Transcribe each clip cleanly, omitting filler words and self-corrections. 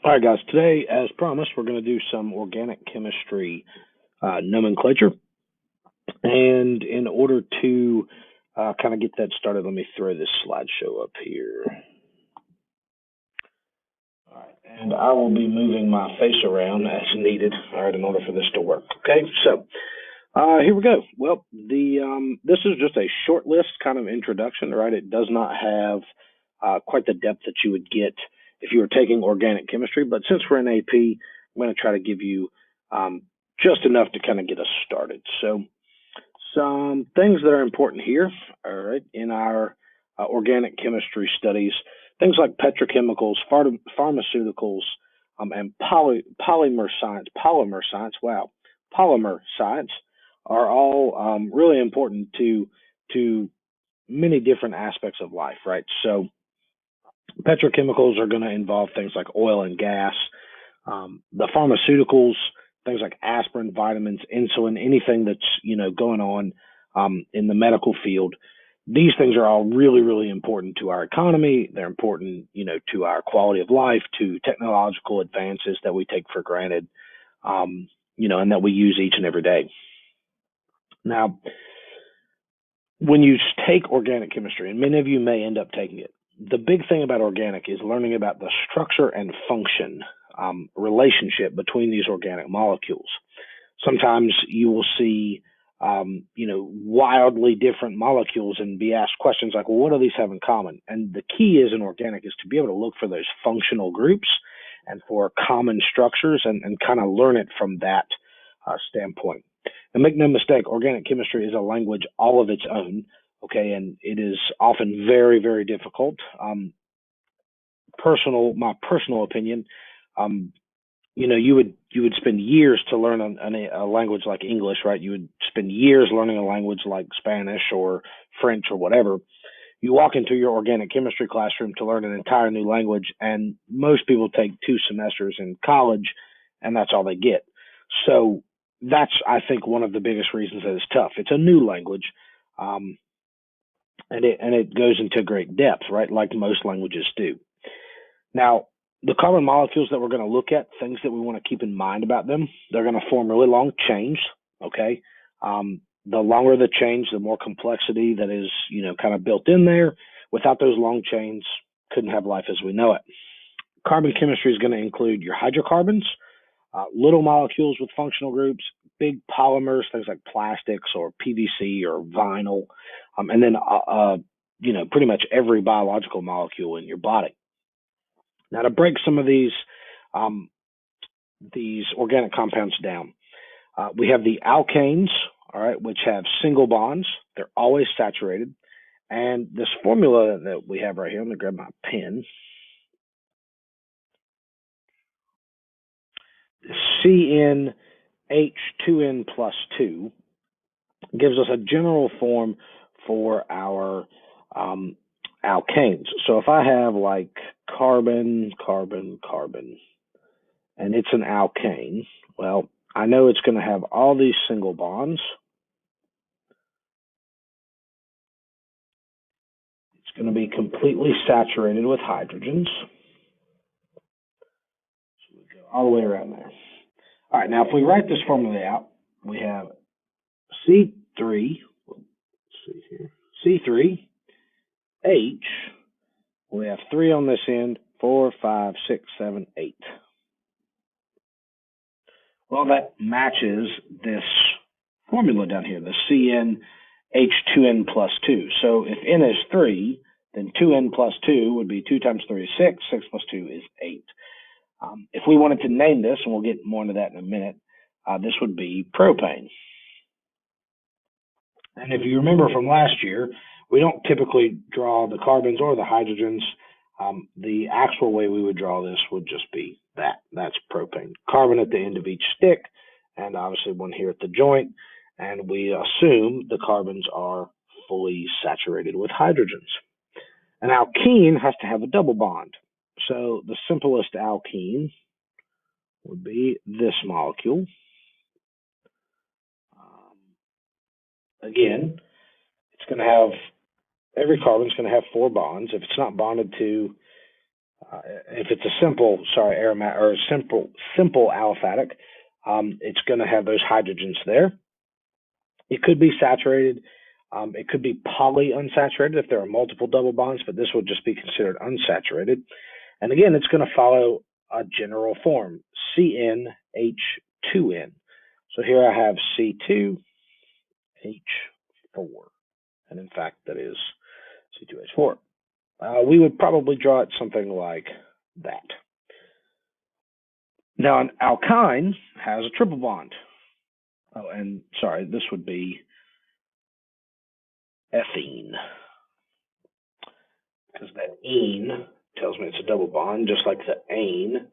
All right, guys. Today, as promised, we're going to do some organic chemistry nomenclature. And in order to kind of get that started, let me throw this slideshow up here. All right, and I will be moving my face around as needed, all right, in order for this to work. Okay, so here we go. Well, this is just a short list kind of introduction, right? It does not have quite the depth that you would get if you were taking organic chemistry, but since we're in AP, I'm going to try to give you just enough to kind of get us started. So some things that are important here, all right, in our organic chemistry studies, things like petrochemicals, pharmaceuticals, and polymer science, polymer science are all really important to many different aspects of life, right? So petrochemicals are going to involve things like oil and gas. The pharmaceuticals, things like aspirin, vitamins, insulin, anything that's going on in the medical field. These things are all really, really important to our economy. They're important, to our quality of life, to technological advances that we take for granted, and that we use each and every day. Now, when you take organic chemistry, and many of you may end up taking it, the big thing about organic is learning about the structure and function relationship between these organic molecules. Sometimes you will see, wildly different molecules and be asked questions like, well, what do these have in common? And the key is in organic is to be able to look for those functional groups and for common structures and kind of learn it from that standpoint. And make no mistake, organic chemistry is a language all of its own, okay, and it is often very, very difficult. My personal opinion, you would spend years to learn a language like English, right? You would spend years learning a language like Spanish or French or whatever. You walk into your organic chemistry classroom to learn an entire new language, and most people take 2 semesters in college, and that's all they get. So that's, I think, one of the biggest reasons that it's tough. It's a new language, and it goes into great depth, right? Like most languages do. Now, the carbon molecules that we're going to look at, things that we want to keep in mind about them, they're going to form really long chains, okay? The longer the chains, the more complexity that is, kind of built in there. Without those long chains, couldn't have life as we know it. Carbon chemistry is going to include your hydrocarbons, little molecules with functional groups, big polymers, things like plastics or PVC or vinyl, and then, pretty much every biological molecule in your body. Now, to break some of these organic compounds down, we have the alkanes, all right, which have single bonds. They're always saturated. And this formula that we have right here, I'm going to grab my pen. CnH2n plus 2 gives us a general form for our alkanes. So if I have like carbon, and it's an alkane, well, I know it's going to have all these single bonds. It's going to be completely saturated with hydrogens. So we go all the way around there. All right, now if we write this formula out, we have C3, let's see here, C3H, we have 3 on this end, 4, 5, 6, 7, 8. Well, that matches this formula down here, the CnH2n plus 2. So if n is 3, then 2n plus 2 would be 2 times 3 is 6, 6 plus 2 is 8. If we wanted to name this, and we'll get more into that in a minute, this would be propane. And if you remember from last year, we don't typically draw the carbons or the hydrogens. The actual way we would draw this would just be that. That's propane. Carbon at the end of each stick, and obviously one here at the joint. And we assume the carbons are fully saturated with hydrogens. An alkene has to have a double bond. So the simplest alkene would be this molecule. Again, it's going to have, every carbon is going to have 4 bonds. If it's not bonded to If it's a aromatic or a simple aliphatic, it's going to have those hydrogens there. It could be saturated. It could be polyunsaturated if there are multiple double bonds, but this would just be considered unsaturated. And again, it's going to follow a general form, CnH2n. So here I have C2H4, and in fact, that is C2H4. We would probably draw it something like that. Now, an alkyne has a triple bond. Oh, and sorry, this would be ethene, because that ene tells me it's a double bond, just like the ane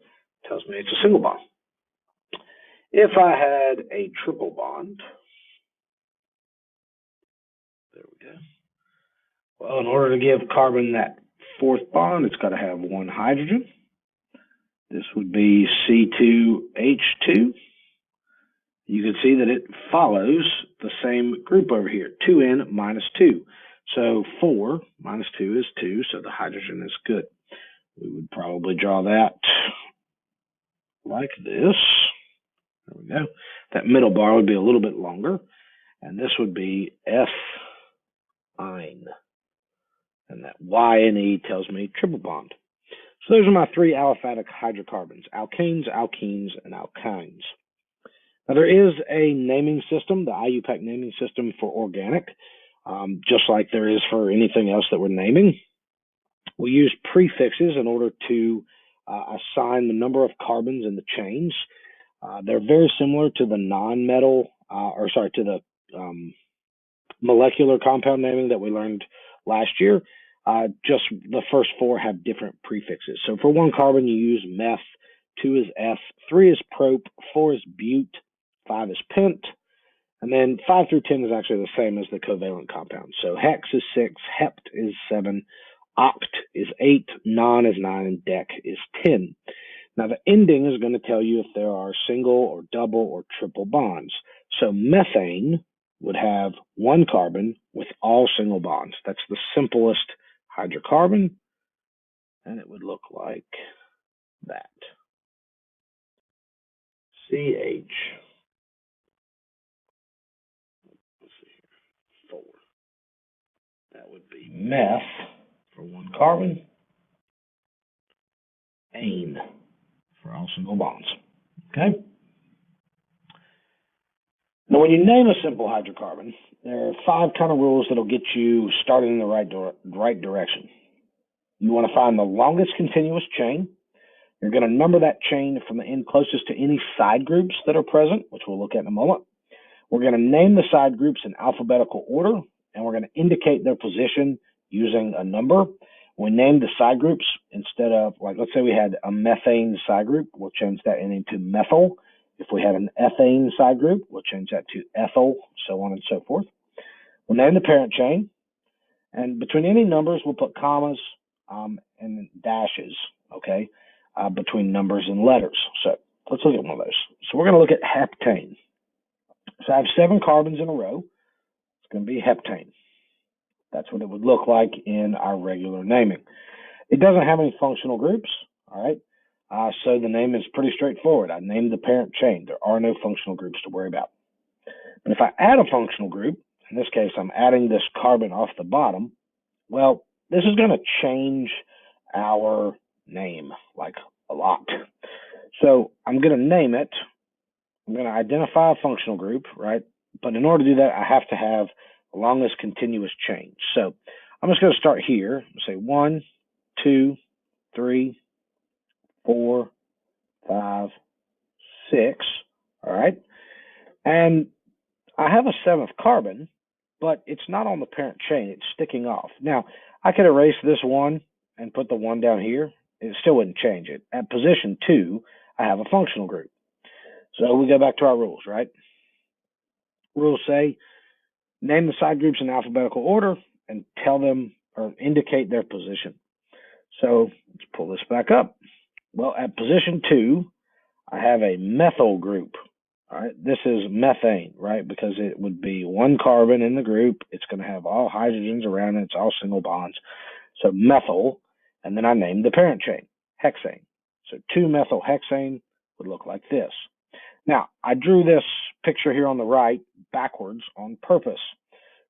tells me it's a single bond. If I had a triple bond, there we go. Well, in order to give carbon that fourth bond, it's got to have one hydrogen. This would be C2H2. You can see that it follows the same group over here, 2n minus 2. So 4 minus 2 is 2, so the hydrogen is good. We would probably draw that like this. There we go. That middle bar would be a little bit longer, and this would be F-ine. And that Y and E tells me triple bond. So those are my three aliphatic hydrocarbons, alkanes, alkenes, and alkynes. Now there is a naming system, the IUPAC naming system for organic, just like there is for anything else that we're naming. We use prefixes in order to assign the number of carbons in the chains. They're very similar to the to the molecular compound naming that we learned last year. Just the first four have different prefixes. So for one carbon, you use meth, 2 is F, 3 is prop, 4 is bute, 5 is pent, and then 5 through 10 is actually the same as the covalent compound. So hex is 6, hept is 7, oct is 8, non is 9, and dec is 10. Now the ending is going to tell you if there are single or double or triple bonds. So methane would have one carbon with all single bonds. That's the simplest hydrocarbon, and it would look like that. CH. Let's see here. 4. That would be meth for one carbon. Ane for all single bonds. Okay? Now, when you name a simple hydrocarbon, there are 5 kind of rules that'll get you started in the right direction. You want to find the longest continuous chain. You're going to number that chain from the end closest to any side groups that are present, which we'll look at in a moment. We're going to name the side groups in alphabetical order, and we're going to indicate their position using a number. When we name the side groups, instead of, like, let's say we had a methane side group, we'll change that into methyl. If we had an ethane side group, we'll change that to ethyl, so on and so forth. We'll name the parent chain, and between any numbers, we'll put commas and dashes, okay, between numbers and letters. So let's look at one of those. So we're going to look at heptane. So I have 7 carbons in a row. It's going to be heptane. That's what it would look like in our regular naming. It doesn't have any functional groups, all right? So the name is pretty straightforward. I named the parent chain. There are no functional groups to worry about. But if I add a functional group, in this case, I'm adding this carbon off the bottom, well, this is going to change our name, like a lot. So I'm going to name it. I'm going to identify a functional group, right? But in order to do that, I have to have the longest continuous chain. So I'm just going to start here and say 1, 2, 3, 4, 5, 6. All right. And I have a 7th carbon, but it's not on the parent chain. It's sticking off. Now, I could erase this 1 and put the 1 down here. It still wouldn't change it. At position 2, I have a functional group. So we go back to our rules, right? Rules say name the side groups in alphabetical order and tell them or indicate their position. So let's pull this back up. Well, at position 2, I have a methyl group. All right, this is methane, right? Because it would be 1 carbon in the group. It's going to have all hydrogens around it. It's all single bonds. So methyl, and then I named the parent chain. hexane. So 2-methylhexane would look like this. Now, I drew this picture here on the right backwards on purpose.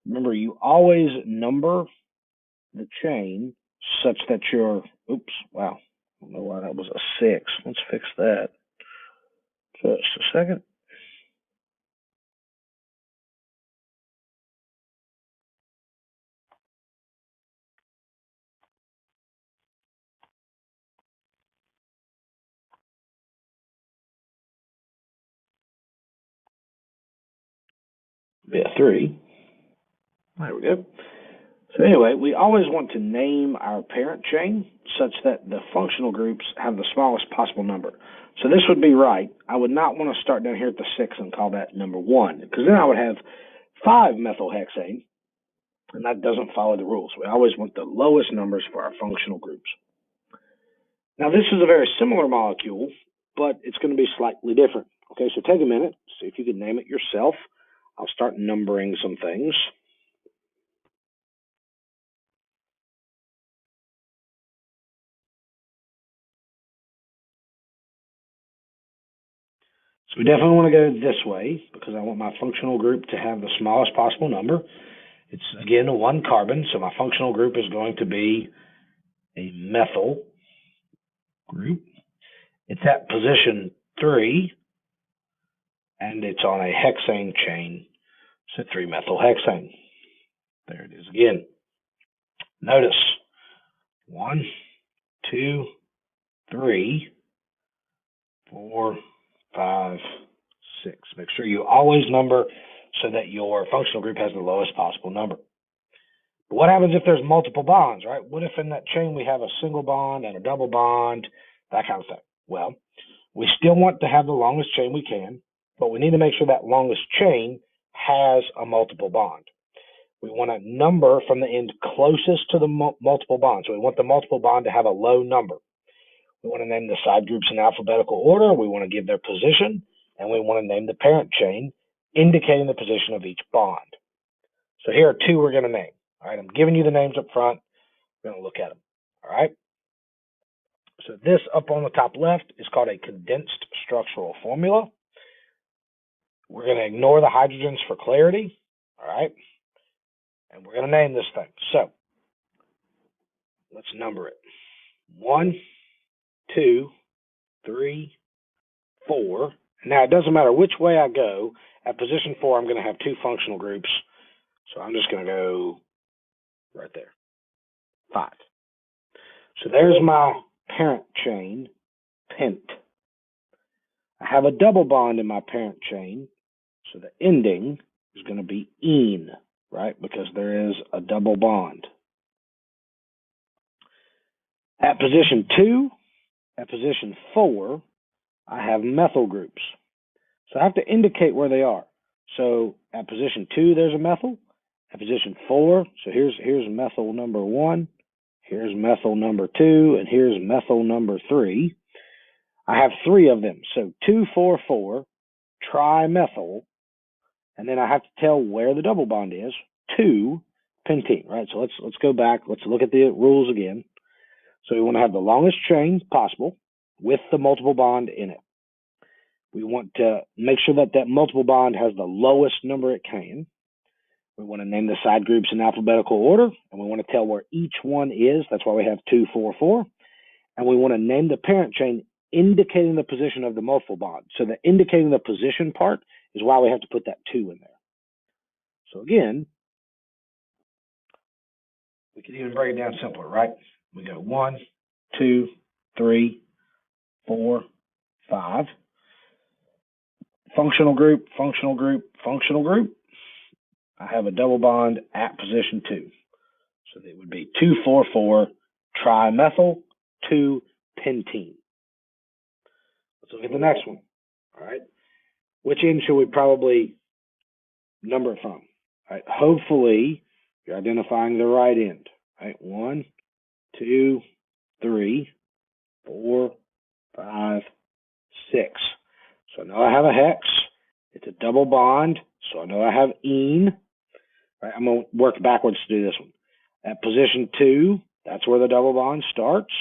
Remember, you always number the chain such that your, oops, wow, I don't know why that was a 6. Let's fix that. Just a second. Be a 3. There we go. So anyway, we always want to name our parent chain such that the functional groups have the smallest possible number. So this would be right. I would not want to start down here at the 6 and call that number 1, because then I would have 5-methylhexane, and that doesn't follow the rules. We always want the lowest numbers for our functional groups. Now this is a very similar molecule, but it's going to be slightly different. Okay, so take a minute, see if you can name it yourself. I'll start numbering some things. So we definitely want to go this way because I want my functional group to have the smallest possible number. It's, again, a 1 carbon, so my functional group is going to be a methyl group. It's at position 3, and it's on a hexane chain, so 3-methylhexane. There it is again. Notice 1, 2, 3, 4, 5, 6. Make sure you always number so that your functional group has the lowest possible number. But what happens if there's multiple bonds, right? What if in that chain we have a single bond and a double bond, that kind of thing? Well, we still want to have the longest chain we can, but we need to make sure that longest chain has a multiple bond. We want to number from the end closest to the multiple bond. So we want the multiple bond to have a low number. We want to name the side groups in alphabetical order. We want to give their position, and we want to name the parent chain, indicating the position of each bond. So here are 2 we're going to name. All right, I'm giving you the names up front. We're going to look at them. All right. So this up on the top left is called a condensed structural formula. We're going to ignore the hydrogens for clarity. All right. And we're going to name this thing. So let's number it. 1, 2, 3, 4. Now, it doesn't matter which way I go. At position 4, I'm going to have 2 functional groups. So I'm just going to go right there. 5. So there's my parent chain, pent. I have a double bond in my parent chain. So the ending is going to be ene, right? Because there is a double bond. At position 2, at position 4, I have methyl groups. So I have to indicate where they are. So at position 2, there's a methyl. At position 4, so here's methyl number 1, here's methyl number 2, and here's methyl number 3. I have 3 of them. So 2, 4, 4, trimethyl, and then I have to tell where the double bond is, 2 pentene, right? So let's go back. Let's look at the rules again. So we want to have the longest chain possible with the multiple bond in it. We want to make sure that that multiple bond has the lowest number it can. We want to name the side groups in alphabetical order, and we want to tell where each one is. That's why we have 2, 4, 4. And we want to name the parent chain indicating the position of the multiple bond. So the indicating the position part is why we have to put that 2 in there. So again, we can even break it down simpler, right? We go 1, 2, 3, 4, 5. Functional group, functional group, functional group. I have a double bond at position 2. So it would be 2, 4, 4, trimethyl, 2, pentene. Let's look at the next one. All right. Which end should we probably number it from? All right. Hopefully, you're identifying the right end. All right. 1, 2, 3, 4, 5, 6. So I know I have a hex. It's a double bond. So I know I have ene. Right, I'm going to work backwards to do this one. At position 2, that's where the double bond starts.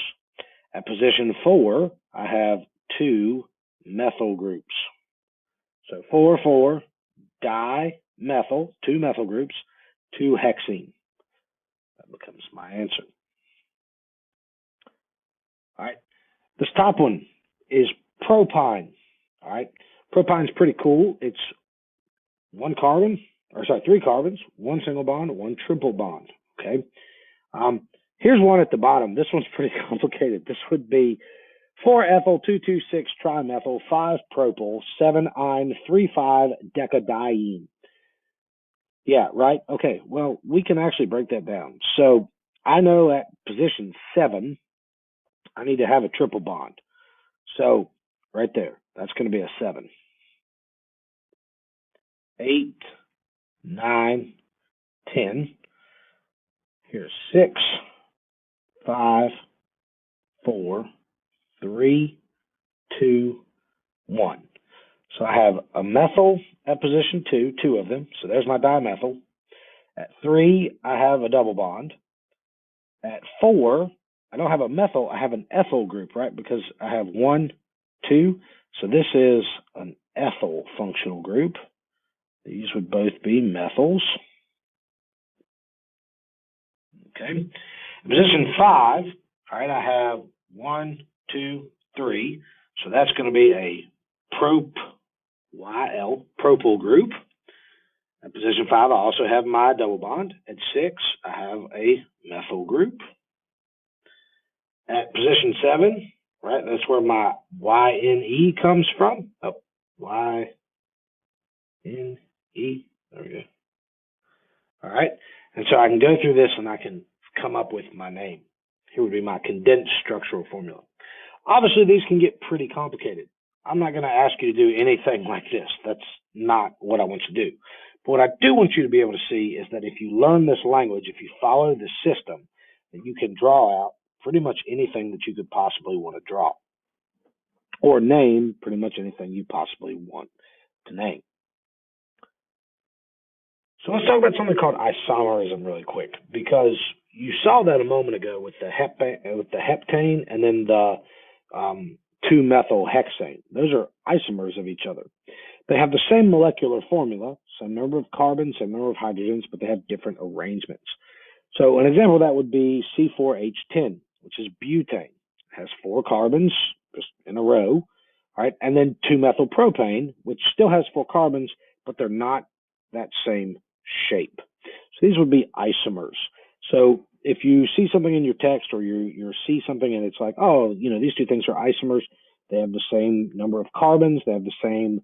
At position 4, I have 2 methyl groups. So 4, dimethyl, 2 methyl groups, 2 hexene. That becomes my answer. All right. This top one is propine. All right. Propine's pretty cool. It's 3 carbons, 1 single bond, 1 triple bond. Okay. Here's one at the bottom. This one's pretty complicated. This would be 4-ethyl 2,2,6 trimethyl 5-propyl 7-ine 3,5-decadiene. Yeah, right. Okay. Well, we can actually break that down. So I know at position 7, I need to have a triple bond. So right there, that's going to be a 7. 8, 9, 10. Here's 6, 5, 4, 3, 2, 1. So I have a methyl at position 2, 2 of them. So there's my dimethyl. At 3, I have a double bond. At 4, I don't have a methyl, I have an ethyl group, right? Because I have 1, 2. So this is an ethyl functional group. These would both be methyls. Okay. Position 5, all right, I have 1, 2, 3. So that's going to be a propyl group. At position 5, I also have my double bond. At 6, I have a methyl group. At position 7, right, that's where my YNE comes from. Oh, YNE. There we go. All right. And so I can go through this and I can come up with my name. Here would be my condensed structural formula. Obviously, these can get pretty complicated. I'm not going to ask you to do anything like this. That's not what I want you to do. But what I do want you to be able to see is that if you learn this language, if you follow the system, that you can draw out pretty much anything that you could possibly want to draw, or name pretty much anything you possibly want to name. So let's talk about something called isomerism really quick, because you saw that a moment ago with the heptane and then the 2-methylhexane. Those are isomers of each other. They have the same molecular formula, same number of carbons, same number of hydrogens, but they have different arrangements. So an example of that would be C4H10, which is butane. It has 4 carbons just in a row, right? And then 2-methylpropane, which still has 4 carbons, but they're not that same shape. So these would be isomers. So if you see something in your text or you see something and it's like, oh, these two things are isomers, they have the same number of carbons, they have the same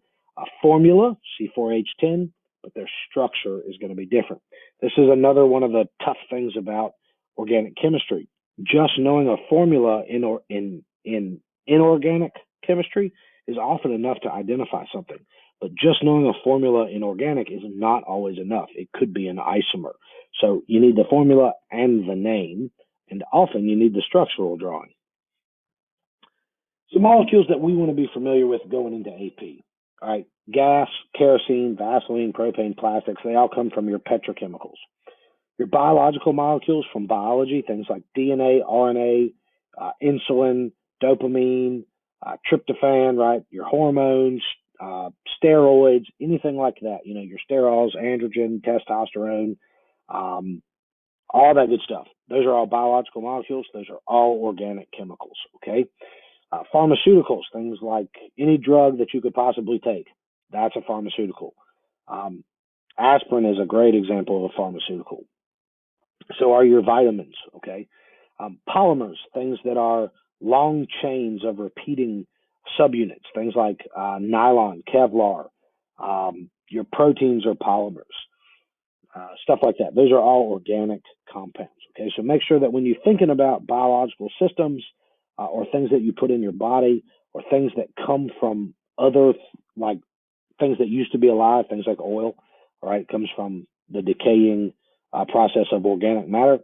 formula, C4H10, but their structure is going to be different. This is another one of the tough things about organic chemistry. Just knowing a formula in inorganic chemistry is often enough to identify something. But just knowing a formula in organic is not always enough. It could be an isomer. So you need the formula and the name, and often you need the structural drawing. Some molecules that we want to be familiar with going into AP. All right, gas, kerosene, Vaseline, propane, plastics, they all come from your petrochemicals. Your biological molecules from biology, things like DNA, RNA, insulin, dopamine, tryptophan, right? Your hormones, steroids, anything like that. Your sterols, androgen, testosterone, all that good stuff. Those are all biological molecules. Those are all organic chemicals, okay? Pharmaceuticals, things like any drug that you could possibly take. That's a pharmaceutical. Aspirin is a great example of a pharmaceutical. So are your vitamins, okay? Polymers, things that are long chains of repeating subunits, things like nylon, Kevlar. Your proteins are polymers, stuff like that. Those are all organic compounds, okay? So make sure that when you're thinking about biological systems or things that you put in your body or things that come from other, like things that used to be alive, things like oil, all right, comes from the decaying process of organic matter,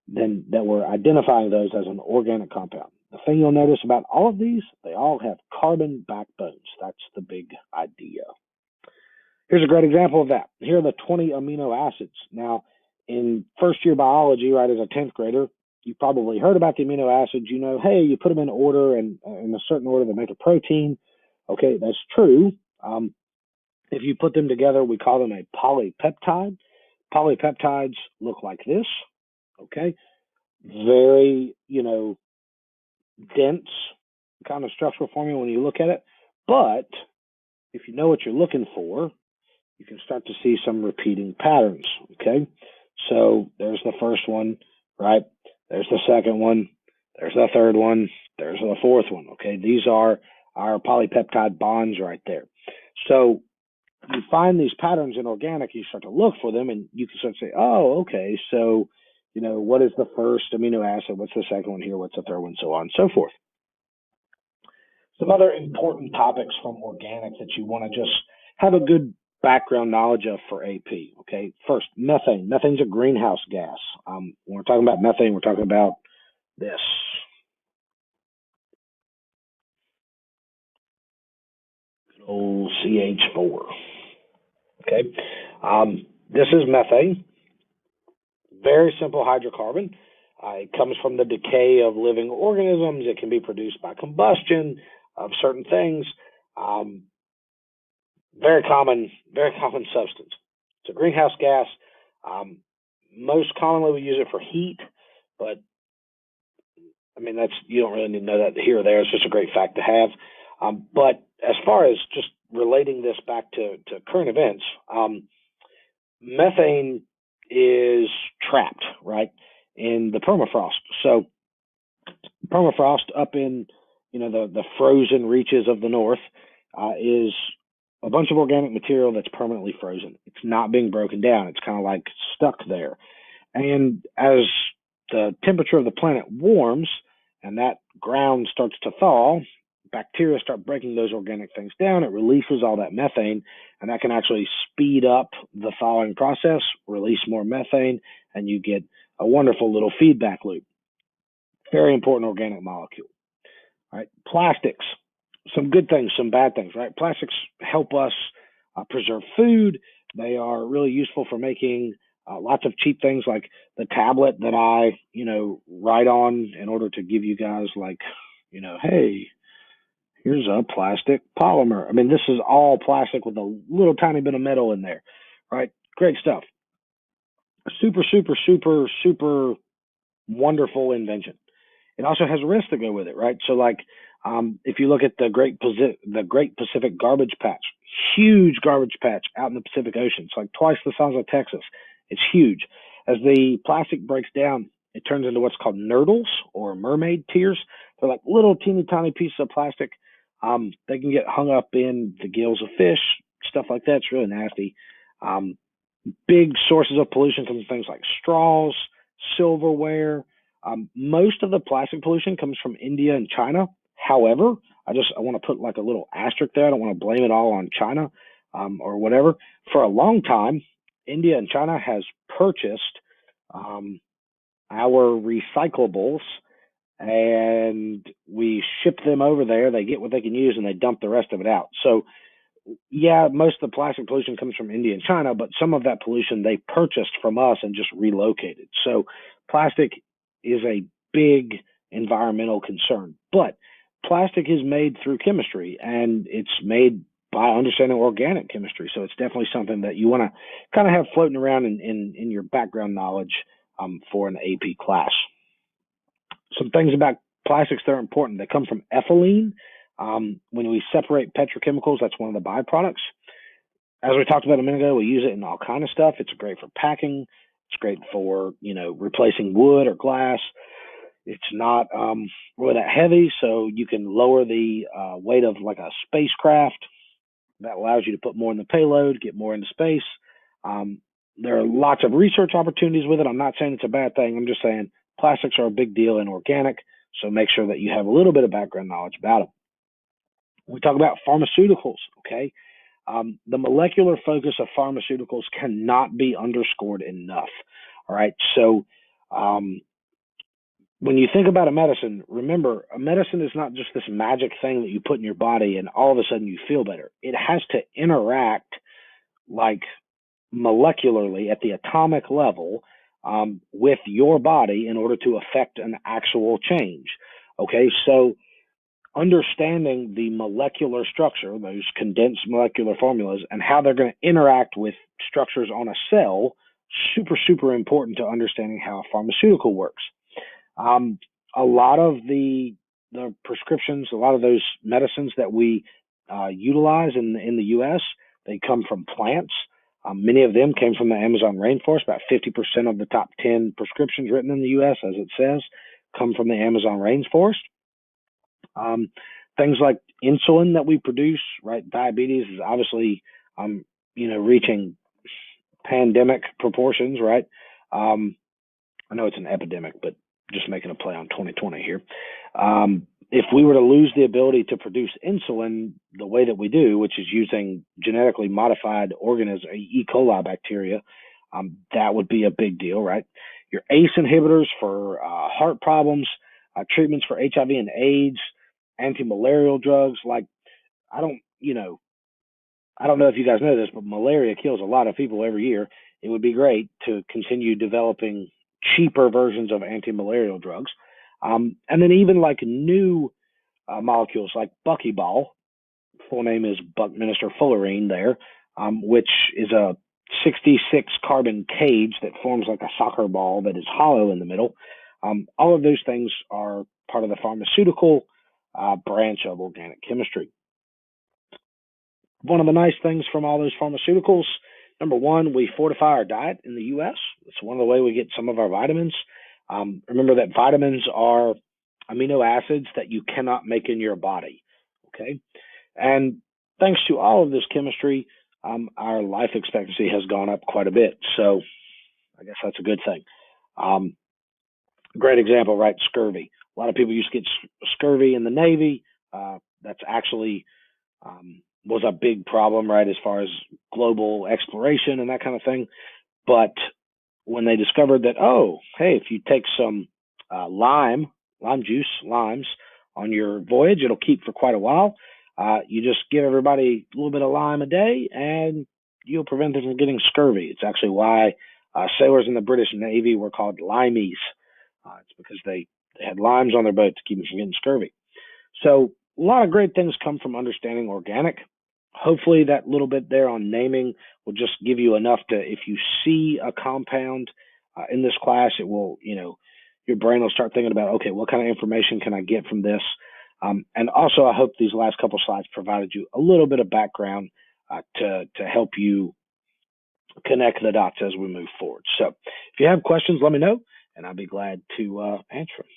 then that we're identifying those as an organic compound. The thing you'll notice about all of these, they all have carbon backbones. That's the big idea. Here's a great example of that. Here are the 20 amino acids. Now, in first year biology, right, as a 10th grader, you probably heard about the amino acids. You know, hey, you put them in order, and in a certain order they make a protein. Okay, that's true. If you put them together, we call them a polypeptide. Polypeptides look like this. Okay, very, dense kind of structural formula when you look at it. But if you know what you're looking for, you can start to see some repeating patterns. Okay, so there's the first one, right? There's the second one. There's the third one. There's the fourth one. Okay, these are our polypeptide bonds right there. So you find these patterns in organic, you start to look for them, and you can start to say, oh, okay, so, what is the first amino acid? What's the second one here? What's the third one? So on and so forth. Some other important topics from organic that you want to just have a good background knowledge of for AP. Okay, first, methane. Methane's a greenhouse gas. When we're talking about methane, we're talking about this. Good old CH4. Okay, this is methane. Very simple hydrocarbon. It comes from the decay of living organisms. It can be produced by combustion of certain things. Very common substance. It's a greenhouse gas. Most commonly we use it for heat, but I mean, you don't really need to know that here or there. It's just a great fact to have. But as far as just relating this back to current events, methane is trapped, right, in the permafrost. So permafrost up in, the frozen reaches of the north is a bunch of organic material that's permanently frozen. It's not being broken down. It's kind of like stuck there. And as the temperature of the planet warms and that ground starts to thaw, bacteria start breaking those organic things down. It releases all that methane, and that can actually speed up the thawing process, release more methane, and you get a wonderful little feedback loop. Very important organic molecule. All right, plastics. Some good things, some bad things, right? Plastics help us preserve food. They are really useful for making lots of cheap things like the tablet that I, write on in order to give you guys hey, here's a plastic polymer. I mean, this is all plastic with a little tiny bit of metal in there, right? Great stuff. Super, super, super, super wonderful invention. It also has risks that go with it, right? So, if you look at the Great Pacific Garbage Patch, huge garbage patch out in the Pacific Ocean. It's like twice the size of Texas. It's huge. As the plastic breaks down, it turns into what's called nurdles or mermaid tears. They're like little teeny tiny pieces of plastic. They can get hung up in the gills of fish, stuff like that. It's really nasty. Big sources of pollution come from things like straws, silverware. Most of the plastic pollution comes from India and China. However, I want to put like a little asterisk there. I don't want to blame it all on China or whatever. For a long time, India and China has purchased our recyclables, and we ship them over there. They get what they can use, and they dump the rest of it out. So, yeah, most of the plastic pollution comes from India and China, but some of that pollution they purchased from us and just relocated. So plastic is a big environmental concern, but plastic is made through chemistry, and it's made by understanding organic chemistry. So it's definitely something that you want to kind of have floating around in your background knowledge for an AP class. Some things about plastics that are important. They come from ethylene. When we separate petrochemicals, that's one of the byproducts. As we talked about a minute ago, we use it in all kind of stuff. It's great for packing. It's great for, replacing wood or glass. It's not really that heavy, so you can lower the weight of like a spacecraft. That allows you to put more in the payload, get more into space. There are lots of research opportunities with it. I'm not saying it's a bad thing. I'm just saying plastics are a big deal in organic, so make sure that you have a little bit of background knowledge about them. We talk about pharmaceuticals, okay? The molecular focus of pharmaceuticals cannot be underscored enough, all right? So when you think about a medicine, remember, a medicine is not just this magic thing that you put in your body and all of a sudden you feel better. It has to interact like molecularly at the atomic level with your body in order to affect an actual change. Okay, so understanding the molecular structure, those condensed molecular formulas, and how they're going to interact with structures on a cell, super, super important to understanding how a pharmaceutical works. A lot of the prescriptions, a lot of those medicines that we utilize in the U.S., they come from plants. Many of them came from the Amazon rainforest. About 50% of the top 10 prescriptions written in the U.S., as it says, come from the Amazon rainforest. Things like insulin that we produce, right? Diabetes is obviously, reaching pandemic proportions, right? I know it's an epidemic, but just making a play on 2020 here. If we were to lose the ability to produce insulin the way that we do, which is using genetically modified organisms, E. coli bacteria, that would be a big deal, right? Your ACE inhibitors for heart problems, treatments for HIV and AIDS, anti-malarial drugs. Like, I don't know if you guys know this, but malaria kills a lot of people every year. It would be great to continue developing cheaper versions of anti-malarial drugs. And then even like new molecules like buckyball, full name is Buckminster fullerene there, which is a 66 carbon cage that forms like a soccer ball that is hollow in the middle. All of those things are part of the pharmaceutical branch of organic chemistry. One of the nice things from all those pharmaceuticals, number one, we fortify our diet in the U.S. It's one of the ways we get some of our vitamins. Remember that vitamins are amino acids that you cannot make in your body. Okay. And thanks to all of this chemistry, our life expectancy has gone up quite a bit. So I guess that's a good thing. Great example, right? Scurvy. A lot of people used to get scurvy in the Navy. That's actually was a big problem, right, as far as global exploration and that kind of thing. But when they discovered that, oh, hey, if you take some lime juice, limes on your voyage, it'll keep for quite a while. You just give everybody a little bit of lime a day, and you'll prevent them from getting scurvy. It's actually why sailors in the British Navy were called limeys. It's because they had limes on their boat to keep them from getting scurvy. So a lot of great things come from understanding organic. Hopefully that little bit there on naming will just give you enough to, if you see a compound in this class, it will, your brain will start thinking about, okay, what kind of information can I get from this? And also, I hope these last couple slides provided you a little bit of background to help you connect the dots as we move forward. So if you have questions, let me know, and I'll be glad to answer them.